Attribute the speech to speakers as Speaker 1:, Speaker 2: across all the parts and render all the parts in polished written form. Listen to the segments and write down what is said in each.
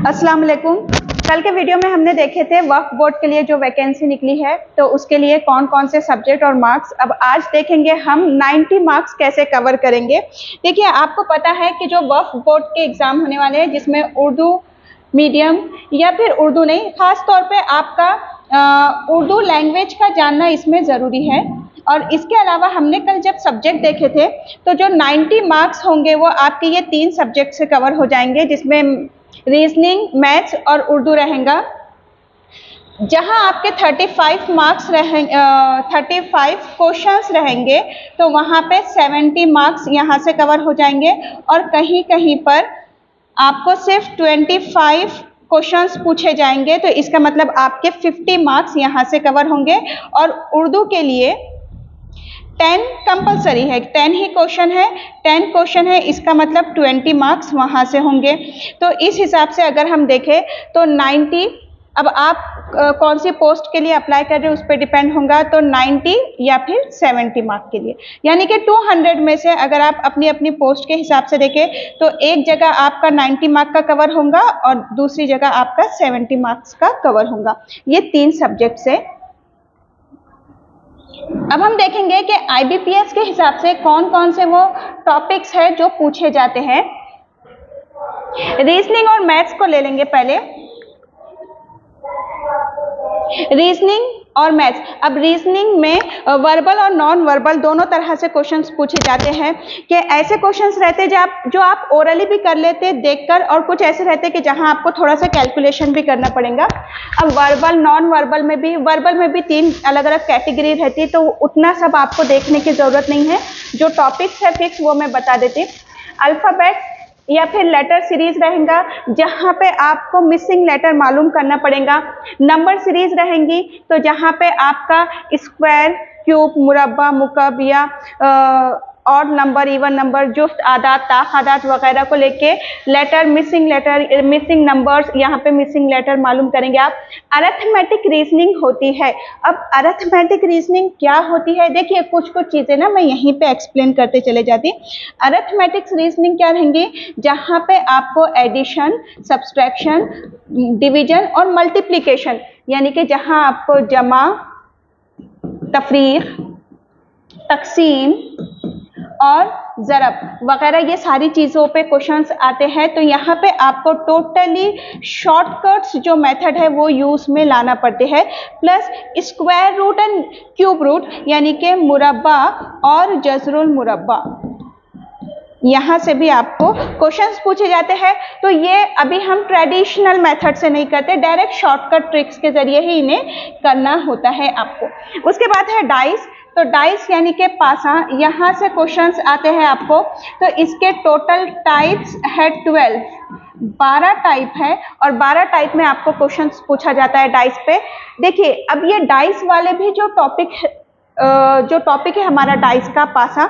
Speaker 1: अस्सलाम वालेकुम। कल के वीडियो में हमने देखे थे वक्फ बोर्ड के लिए जो वैकेंसी निकली है, तो उसके लिए कौन कौन से सब्जेक्ट और मार्क्स। अब आज देखेंगे हम 90 मार्क्स कैसे कवर करेंगे। देखिए, आपको पता है कि जो वक्फ बोर्ड के एग्ज़ाम होने वाले हैं, जिसमें उर्दू मीडियम या फिर उर्दू नहीं, ख़ास तौर पे आपका उर्दू लैंग्वेज का जानना इसमें ज़रूरी है। और इसके अलावा हमने कल जब सब्जेक्ट देखे थे, तो जो 90 मार्क्स होंगे वो आपके ये 3 सब्जेक्ट से कवर हो जाएंगे, जिसमें रीजनिंग, मैथ्स और उर्दू रहेगा। जहां आपके 35 मार्क्स रहेंगे, 35 क्वेश्चंस रहेंगे, तो वहां पे 70 मार्क्स यहां से कवर हो जाएंगे। और कहीं कहीं पर आपको सिर्फ 25 क्वेश्चंस पूछे जाएंगे, तो इसका मतलब आपके 50 मार्क्स यहां से कवर होंगे। और उर्दू के लिए 10 कंपलसरी है, 10 ही क्वेश्चन है, 10 क्वेश्चन है, इसका मतलब 20 मार्क्स वहाँ से होंगे। तो इस हिसाब से अगर हम देखें तो 90, अब आप कौन सी पोस्ट के लिए अप्लाई कर रहे हो उस पर डिपेंड होगा, तो 90 या फिर 70 मार्क के लिए, यानी कि 200 में से अगर आप अपनी अपनी पोस्ट के हिसाब से देखें तो एक जगह आपका 90 मार्क का कवर होगा और दूसरी जगह आपका 70 मार्क्स का कवर होगा। ये 3 सब्जेक्ट से। अब हम देखेंगे कि आईबीपीएस के हिसाब से कौन कौन से वो टॉपिक्स है जो पूछे जाते हैं। रीजनिंग और मैथ्स को ले लेंगे पहले। रीजनिंग और मैथ्स, अब रीजनिंग में वर्बल और नॉन वर्बल दोनों तरह से क्वेश्चंस पूछे जाते हैं। कि ऐसे क्वेश्चंस रहते हैं जो आप ओरली भी कर लेते हैं देखकर, और कुछ ऐसे रहते हैं कि जहां आपको थोड़ा सा कैलकुलेशन भी करना पड़ेगा। अब वर्बल, नॉन वर्बल में भी 3 अलग अलग कैटेगरी रहती है, तो उतना सब आपको देखने की जरूरत नहीं है। जो टॉपिक्स है फिक्स वो मैं बता देती। अल्फाबेट या फिर लेटर सीरीज रहेगा, जहां पे आपको मिसिंग लेटर मालूम करना पड़ेगा। नंबर सीरीज रहेंगी, तो जहां पे आपका स्क्वायर, क्यूब, मुरब्बा, मुकब या ऑड नंबर, इवन नंबर, जुफ्त, आदात, ताखादात वगैरह को लेके मिसिंग नंबर्स, यहाँ पे मिसिंग लेटर मालूम करेंगे आप। अरिथमेटिक रीजनिंग होती है। अब अरिथमेटिक रीजनिंग क्या होती है, देखिए कुछ चीजें ना मैं यहीं पे एक्सप्लेन करते चले जाती। अरिथमेटिक रीजनिंग क्या रहेंगी, जहां पे आपको एडिशन, सब्सट्रैक्शन, डिवीजन और मल्टीप्लिकेशन, यानी कि जहां आपको जमा, तफरीक, तकसीम और ज़रब वगैरह ये सारी चीज़ों पे क्वेश्चंस आते हैं। तो यहाँ पे आपको टोटली शॉर्टकट्स जो मेथड है वो यूज़ में लाना पड़ते हैं। Plus square root and cube root, यानी कि मुरब्बा और जज़रुल मुरब्बा, यहाँ से भी आपको क्वेश्चंस पूछे जाते हैं। तो ये अभी हम ट्रेडिशनल मेथड से नहीं करते, डायरेक्ट शॉर्टकट ट्रिक्स के जरिए ही इन्हें करना होता है आपको। उसके बाद है डाइस। तो डाइस यानी कि पासा, यहाँ से क्वेश्चंस आते हैं आपको। तो इसके टोटल टाइप्स है 12 टाइप है, और 12 टाइप में आपको क्वेश्चंस पूछा जाता है डाइस पे। देखिए, अब ये डाइस वाले भी जो टॉपिक है हमारा डाइस का पासा,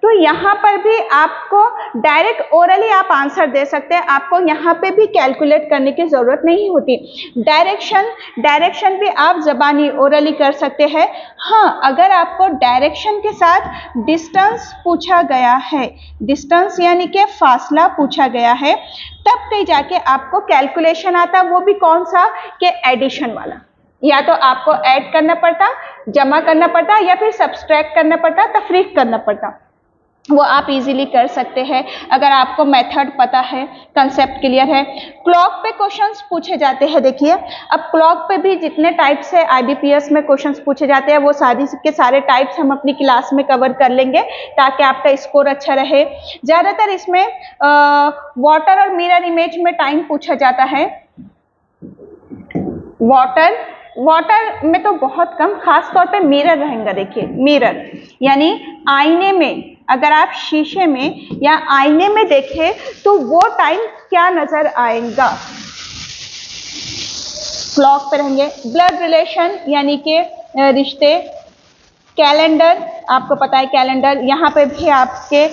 Speaker 1: तो यहाँ पर भी आपको डायरेक्ट ओरली आंसर दे सकते हैं। आपको यहाँ पे भी कैलकुलेट करने की जरूरत नहीं होती। डायरेक्शन भी आप जबानी ओरली कर सकते हैं। हाँ, अगर आपको डायरेक्शन के साथ डिस्टेंस पूछा गया है, डिस्टेंस यानी कि फासला पूछा गया है, तब कहीं जाके आपको कैलकुलेशन आता, वो भी कौन सा, कि एडिशन वाला। या तो आपको ऐड करना पड़ता, जमा करना पड़ता, या फिर सब्सट्रैक्ट करना पड़ता, तफरीक करना पड़ता। वो आप इजीली कर सकते हैं अगर आपको मेथड पता है, कंसेप्ट क्लियर है। क्लॉक पे क्वेश्चंस पूछे जाते हैं। देखिए, अब क्लॉक पे भी जितने टाइप से आईबीपीएस में क्वेश्चंस पूछे जाते हैं, वो सारे के सारे टाइप्स हम अपनी क्लास में कवर कर लेंगे, ताकि आपका स्कोर अच्छा रहे। ज़्यादातर इसमें वाटर और मिरर इमेज में टाइम पूछा जाता है। वाटर में तो बहुत कम, खास तौर पे मिरर रहेगा। देखिए, मिरर यानी आईने में, अगर आप शीशे में या आईने में देखें तो वो टाइम क्या नजर आएगा। क्लॉक पे रहेंगे। ब्लड रिलेशन यानी कि रिश्ते। कैलेंडर, आपको पता है कैलेंडर, यहाँ पे भी आपके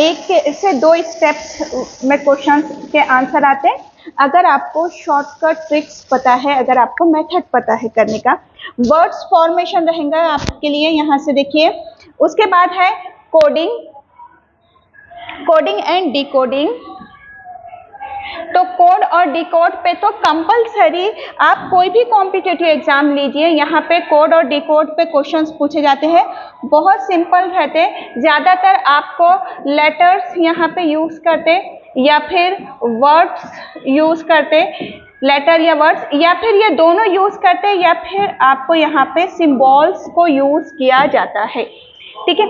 Speaker 1: 1 से 2 स्टेप्स में क्वेश्चन के आंसर आते हैं, अगर आपको शॉर्टकट ट्रिक्स पता है, अगर आपको मेथड पता है करने का। वर्ड्स फॉर्मेशन रहेगा आपके लिए, यहाँ से देखिए। उसके बाद है कोडिंग एंड डिकोडिंग, तो कोड और डिकोड पे तो कंपलसरी आप कोई भी कॉम्पिटिटिव एग्जाम लीजिए, यहाँ पे कोड और डिकोड पे क्वेश्चंस पूछे जाते हैं, बहुत सिंपल रहते। ज़्यादातर आपको लेटर्स यहाँ पे यूज़ करते या फिर वर्ड्स यूज़ करते, लेटर या वर्ड्स, या फिर ये दोनों यूज़ करते, या फिर आपको यहाँ पे सिंबल्स को यूज़ किया जाता है। ठीक है,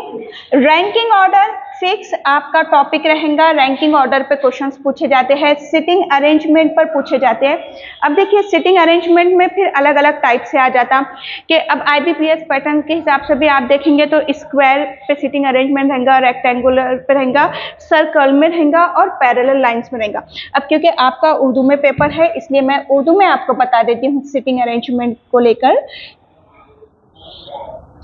Speaker 1: रैंकिंग ऑर्डर फिक्स आपका टॉपिक रहेगा। रैंकिंग ऑर्डर पे क्वेश्चंस पूछे जाते हैं, सिटिंग अरेंजमेंट पर पूछे जाते हैं। अब देखिए सिटिंग अरेंजमेंट में फिर अलग अलग टाइप से आ जाता कि अब IBPS पैटर्न के हिसाब से भी आप देखेंगे तो स्क्वायर पे सिटिंग अरेंजमेंट रहेगा, रेक्टेंगुलर पे रहेगा, सर्कल में रहेगा और पैरेलल लाइंस में रहेगा। अब क्योंकि आपका उर्दू में पेपर है इसलिए मैं उर्दू में आपको बता देती हूँ सिटिंग अरेंजमेंट को लेकर।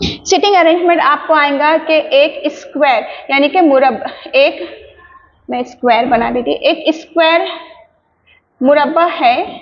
Speaker 1: सिटिंग अरेंजमेंट आपको आएगा कि एक स्क्वायर यानी कि मुरब्बा, एक मैं स्क्वायर बना देती, एक स्क्वायर मुरब्बा है,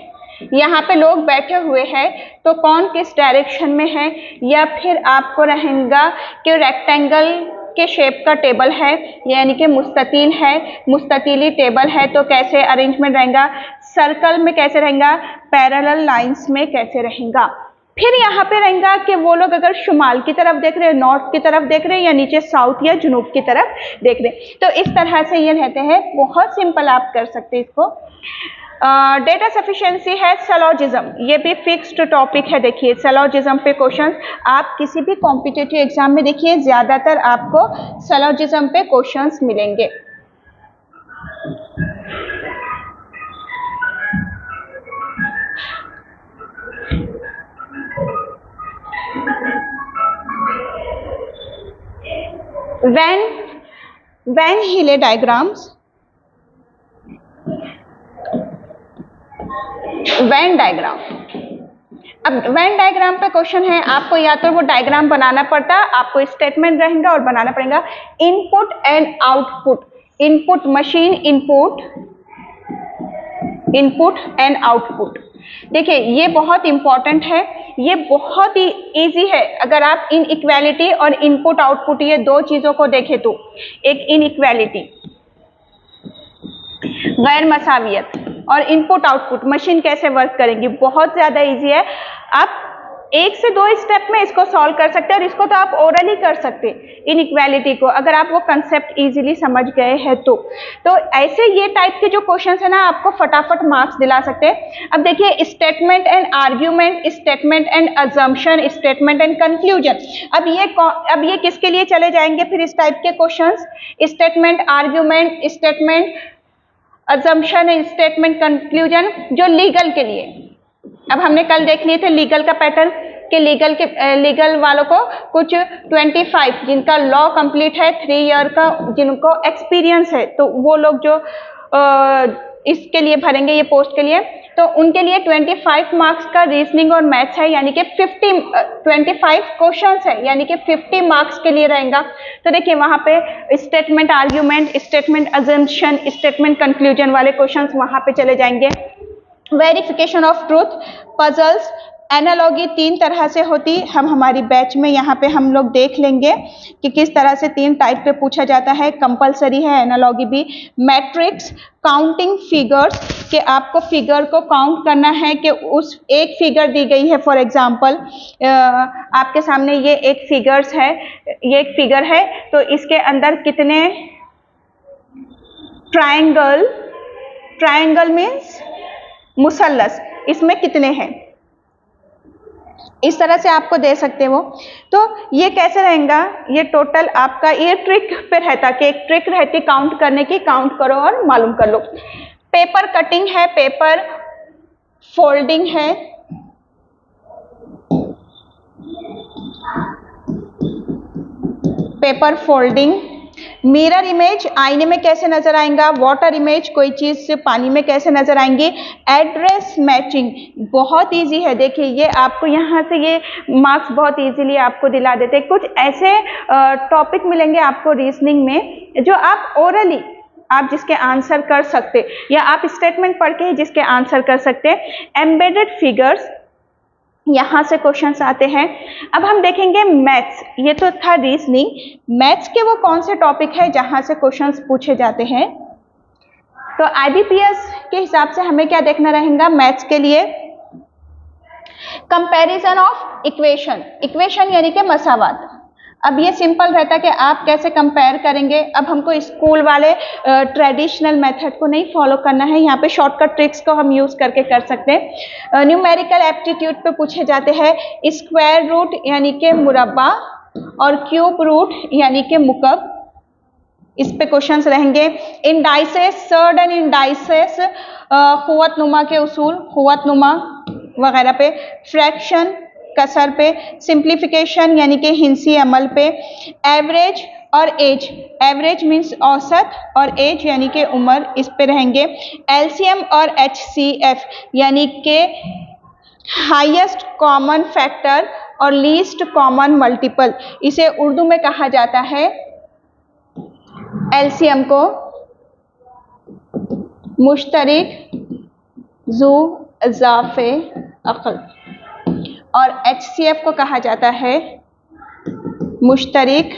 Speaker 1: यहाँ पे लोग बैठे हुए हैं तो कौन किस डायरेक्शन में है, या फिर आपको रहेगा कि रेक्टेंगल के शेप का टेबल है यानी कि मुस्ततील है, मुस्ततीली टेबल है तो कैसे अरेंजमेंट रहेगा, सर्कल में कैसे रहेगा, पैरेलल लाइंस में कैसे रहेगा। फिर यहाँ पे रहेगा कि वो लोग अगर शुमाल की तरफ देख रहे हैं, नॉर्थ की तरफ देख रहे हैं, या नीचे साउथ या जुनूब की तरफ देख रहे हैं, तो इस तरह से ये रहते हैं। बहुत सिंपल आप कर सकते हैं इसको। डेटा सफिशिएंसी है, सिलोजिज्म, ये भी फिक्स्ड टॉपिक है। देखिए सिलोजिज्म पे क्वेश्चंस आप किसी भी कॉम्पिटिटिव एग्जाम में देखिए ज़्यादातर आपको सिलोजिज्म पे क्वेश्चंस मिलेंगे। Van Hille diagrams, Venn diagram. अब वेन डायग्राम पे क्वेश्चन है, आपको या तो वो डायग्राम बनाना पड़ता, आपको स्टेटमेंट रहेगा और बनाना पड़ेगा। Input and output, input machine input, input and output. देखिए ये बहुत इंपॉर्टेंट है, ये बहुत ही इजी है। अगर आप इनइक्वालिटी और इनपुट आउटपुट ये दो चीज़ों को देखें तो एक इनइक्वालिटी गैर मसावियत और इनपुट आउटपुट मशीन कैसे वर्क करेंगी, बहुत ज़्यादा इजी है। आप एक से दो स्टेप में इसको सॉल्व कर सकते हैं और इसको तो आप ओरली कर सकते हैं इनइक्वालिटी को, अगर आप वो कंसेप्ट इजीली समझ गए हैं तो ऐसे ये टाइप के जो क्वेश्चंस है ना आपको फटाफट मार्क्स दिला सकते हैं। अब देखिए statement and argument, statement and assumption, statement and conclusion. अब ये किसके लिए चले जाएंगे फिर इस टाइप के questions, statement argument, statement assumption and statement conclusion, जो लीगल के लिए। अब हमने कल देख लिए थे लीगल का पैटर्न कि लीगल वालों को कुछ 25 जिनका लॉ कंप्लीट है 3 ईयर का, जिनको एक्सपीरियंस है, तो वो लोग जो इसके लिए भरेंगे ये पोस्ट के लिए, तो उनके लिए 25 मार्क्स का रीजनिंग और मैथ्स है, यानी कि 25 क्वेश्चंस है, यानी कि 50 मार्क्स के लिए रहेगा। तो देखिए वहाँ पे statement argument, statement assumption, statement conclusion वाले क्वेश्चंस वहाँ पे चले जाएंगे। Verification of truth, puzzles, analogy 3 तरह से होती, हम हमारी बैच में यहाँ पे हम लोग देख लेंगे कि किस तरह से 3 टाइप पे पूछा जाता है, कंपलसरी है एनालॉगी भी। मैट्रिक्स, काउंटिंग फिगर्स कि आपको फिगर को काउंट करना है कि उस एक फिगर दी गई है, फॉर एग्जांपल आपके सामने ये एक फिगर्स है, ये एक फिगर है तो इसके अंदर कितने ट्रायंगल मीन्स मुसल्लस, इसमें कितने हैं, इस तरह से आपको दे सकते हो। तो ये कैसे रहेगा, ये टोटल आपका ये ट्रिक पे रहता कि एक ट्रिक रहती काउंट करने की, काउंट करो और मालूम कर लो। पेपर कटिंग है, पेपर फोल्डिंग है, पेपर फोल्डिंग। मिरर इमेज, आईने में कैसे नजर आएगा। वाटर इमेज, कोई चीज से पानी में कैसे नजर आएंगी। एड्रेस मैचिंग बहुत इजी है, देखिए ये आपको यहाँ से ये मार्क्स बहुत इजीली आपको दिला देते हैं। कुछ ऐसे टॉपिक मिलेंगे आपको रीजनिंग में जो आप ओरली आप जिसके आंसर कर सकते, या आप स्टेटमेंट पढ़ के ही जिसके आंसर कर सकते। एम्बेडेड फिगर्स, यहाँ से क्वेश्चंस आते हैं। अब हम देखेंगे मैथ्स, ये तो था रीजनिंग। मैथ्स के वो कौन से टॉपिक है जहाँ से क्वेश्चंस पूछे जाते हैं। तो IBPS के हिसाब से हमें क्या देखना रहेगा मैथ्स के लिए, कंपैरिजन ऑफ इक्वेशन, इक्वेशन यानी कि मसावात। अब ये सिंपल रहता है कि आप कैसे कंपेयर करेंगे। अब हमको स्कूल वाले ट्रेडिशनल मेथड को नहीं फॉलो करना है, यहाँ पे शॉर्टकट ट्रिक्स को हम यूज करके कर सकते हैं। न्यूमेरिकल एप्टीट्यूड पे पूछे जाते हैं स्क्वायर रूट यानी कि मुरब्बा और क्यूब रूट यानी कि मुकब, इस पे क्वेश्चंस रहेंगे। इंडाइसेस, सर्ड एंड इंडाइसेस, कुव्वतनुमा के उसूल, कुव्वतनुमा वगैरह पे, फ्रैक्शन कसर पे, सिंप्लीफिकेशन यानी कि हिंसी अमल पे, एवरेज और एज, एवरेज मीन्स औसत और एज यानी कि उम्र, इस पे रहेंगे। एलसीएम और HCF यानी कि हाईएस्ट कॉमन फैक्टर और लीस्ट कॉमन मल्टीपल, इसे उर्दू में कहा जाता है एलसीएम को मुश्तरिक जू इजाफे अक्ल और HCF को कहा जाता है मुश्तरिक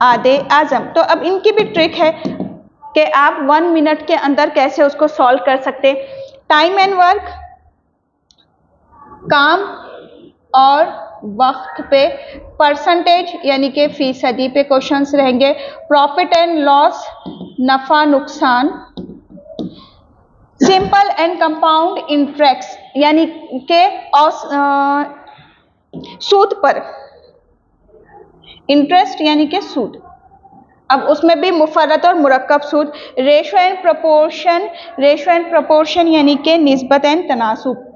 Speaker 1: आदे आजम। तो अब इनकी भी ट्रिक है कि आप 1 मिनट के अंदर कैसे उसको सॉल्व कर सकते। टाइम एंड वर्क, काम और वक्त पे, परसेंटेज यानी कि फीसदी पे क्वेश्चंस रहेंगे। प्रॉफिट एंड लॉस, नफा नुकसान, सिंपल एंड कंपाउंड इंटरेस्ट यानी के सूद पर, इंटरेस्ट यानी के सूद, अब उसमें भी मुफर्रत और मुरक्कब सूद। Ratio and proportion, ratio and proportion यानी के निस्बत एंड तनासुब।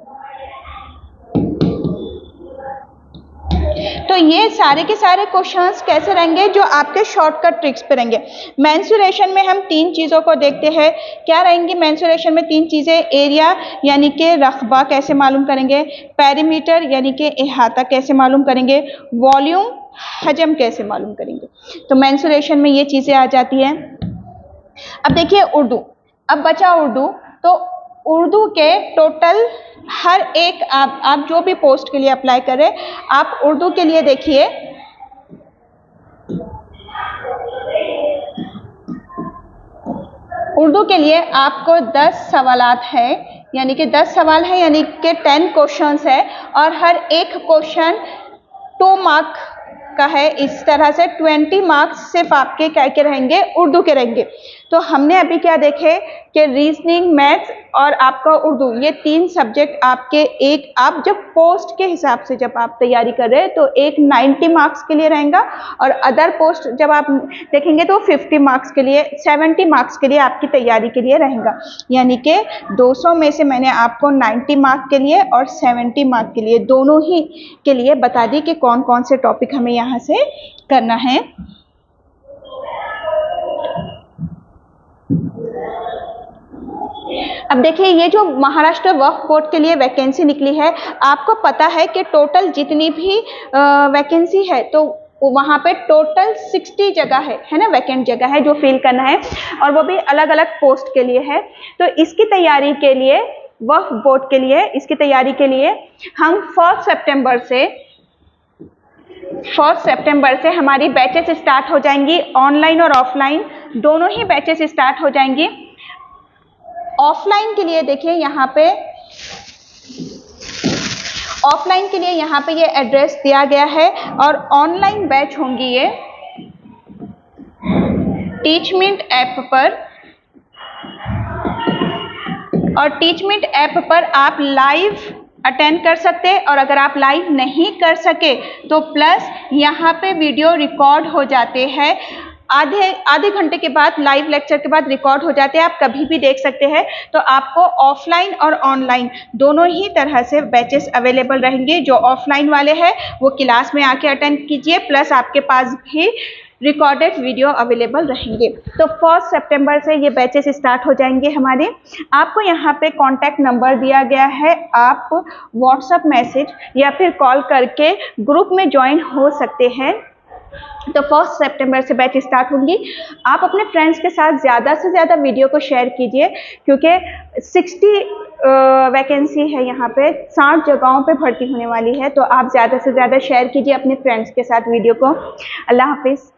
Speaker 1: तो ये सारे के सारे क्वेश्चंस कैसे रहेंगे, जो आपके शॉर्टकट ट्रिक्स पे रहेंगे। मेंसुरेशन में हम 3 चीज़ों को देखते हैं, क्या रहेंगी मेंसुरेशन में 3 चीज़ें, एरिया यानी कि रकबा कैसे मालूम करेंगे, पेरीमीटर यानी कि अहाता कैसे मालूम करेंगे, वॉल्यूम हजम कैसे मालूम करेंगे। तो मेंसुरेशन में ये चीज़ें आ जाती हैं। अब देखिए उर्दू, अब बचा उर्दू। तो उर्दू के टोटल हर एक आप जो भी पोस्ट के लिए अप्लाई करें, आप उर्दू के लिए देखिए उर्दू के लिए आपको 10 सवालात है, यानी कि 10 सवाल है यानी कि 10 क्वेश्चंस है और हर एक क्वेश्चन 2 मार्क का है। इस तरह से 20 मार्क्स सिर्फ आपके क्या के रहेंगे, उर्दू के रहेंगे। तो हमने अभी क्या देखे कि रीजनिंग, मैथ्स और आपका उर्दू, ये 3 सब्जेक्ट आपके एक, आप जब पोस्ट के हिसाब से जब आप तैयारी कर रहे हैं तो एक 90 मार्क्स के लिए रहेगा और अदर पोस्ट जब आप देखेंगे तो 50 मार्क्स के लिए, 70 मार्क्स के लिए आपकी तैयारी के लिए रहेगा। यानी कि 200 में से मैंने आपको 90 मार्क के लिए और 70 मार्क के लिए, दोनों ही के लिए बता दी कि कौन कौन से टॉपिक हमें यहाँ से करना है। अब देखिए ये जो महाराष्ट्र वक्फ बोर्ड के लिए वैकेंसी निकली है, आपको पता है कि टोटल जितनी भी वैकेंसी है तो वहाँ पे टोटल 60 जगह है ना, वैकेंट जगह है जो फिल करना है और वो भी अलग अलग पोस्ट के लिए है। तो इसकी तैयारी के लिए, वक्फ बोर्ड के लिए, इसकी तैयारी के लिए हम 1 सितंबर से हमारी बैचेस स्टार्ट हो जाएंगी, ऑनलाइन और ऑफलाइन दोनों ही बैचेस स्टार्ट हो जाएंगी। ऑफलाइन के लिए देखिए यहाँ पे, ऑफलाइन के लिए यहाँ पे ये एड्रेस दिया गया है और ऑनलाइन बैच होंगी ये टीचमिंट ऐप पर, और टीचमिंट ऐप पर आप लाइव अटेंड कर सकते हैं और अगर आप लाइव नहीं कर सके तो प्लस यहाँ पे वीडियो रिकॉर्ड हो जाते हैं, आधे घंटे के बाद, लाइव लेक्चर के बाद रिकॉर्ड हो जाते हैं, आप कभी भी देख सकते हैं। तो आपको ऑफलाइन और ऑनलाइन दोनों ही तरह से बैचेस अवेलेबल रहेंगे। जो ऑफलाइन वाले हैं वो क्लास में आके अटेंड कीजिए, प्लस आपके पास भी रिकॉर्डेड वीडियो अवेलेबल रहेंगे। तो 1 सितंबर से ये बैचेस स्टार्ट हो जाएंगे हमारे। आपको यहाँ पे कॉन्टैक्ट नंबर दिया गया है, आप व्हाट्सएप मैसेज या फिर कॉल करके ग्रुप में ज्वाइन हो सकते हैं। तो 1 सितंबर से बैच स्टार्ट होंगी। आप अपने फ्रेंड्स के साथ ज़्यादा से ज़्यादा वीडियो को शेयर कीजिए क्योंकि 60 वैकेंसी है यहाँ पे, 60 जगहों पे भर्ती होने वाली है। तो आप ज़्यादा से ज़्यादा शेयर कीजिए अपने फ्रेंड्स के साथ वीडियो को। अल्लाह हाफिज़।